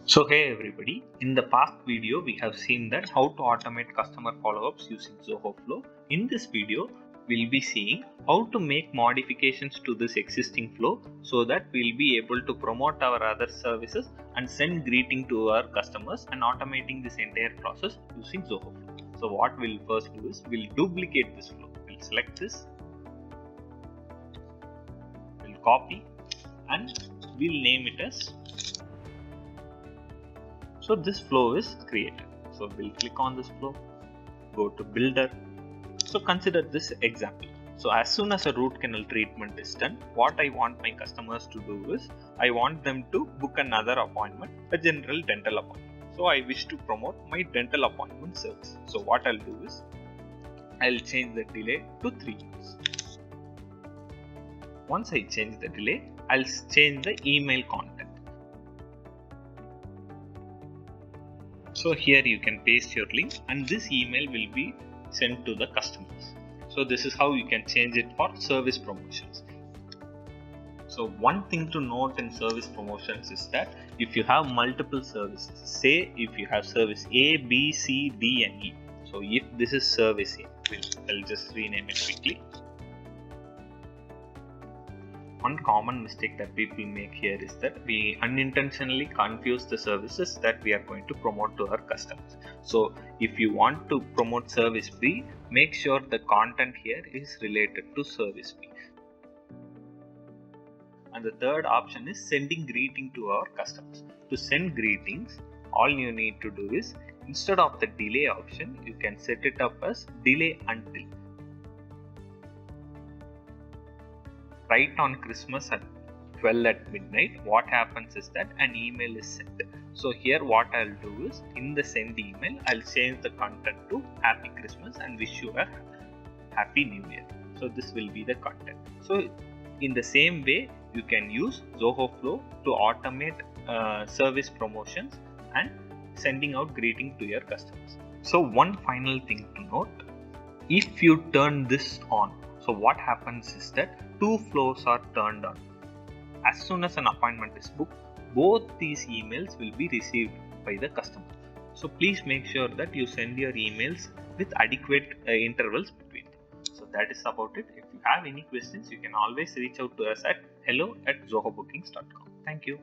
So hey everybody, in the past video we have seen that how to automate customer follow-ups using Zoho Flow. In this video we'll be seeing how to make modifications to this existing flow so that we'll be able to promote our other services and send greeting to our customers and automating this entire process using Zoho Flow. So what we'll first do is we'll duplicate this flow. We'll select this, we'll copy and we'll name it as. So this flow is created. So we'll click on this flow, go to builder. So consider this example. So as soon as a root canal treatment is done, what I want my customers to do is, I want them to book another appointment, a general dental appointment. So I wish to promote my dental appointment service. So what I'll do is, I'll change the delay to 3 years. Once I change the delay, I'll change the email content. So here you can paste your link and this email will be sent to the customers. So this is how you can change it for service promotions. So one thing to note in service promotions is that if you have multiple services, say if you have service A, B, C, D and E. So if this is service A, I'll just rename it quickly. One common mistake that people make here is that we unintentionally confuse the services that we are going to promote to our customers. So if you want to promote service B, make sure the content here is related to service B. And the third option is sending greeting to our customers. To send greetings, all you need to do is, instead of the delay option, you can set it up as delay until. Right on Christmas at 12 at midnight, what happens is that an email is sent. So here what I'll do is, in the send email, I'll change the content to Happy Christmas and wish you a Happy New Year. So this will be the content. So in the same way, you can use Zoho Flow to automate service promotions and sending out greeting to your customers. So one final thing to note, if you turn this on, so what happens is that two flows are turned on. As soon as an appointment is booked, both these emails will be received by the customer. So please make sure that you send your emails with adequate intervals between them. So that is about it. If you have any questions, you can always reach out to us at hello@zohobookings.com. Thank you.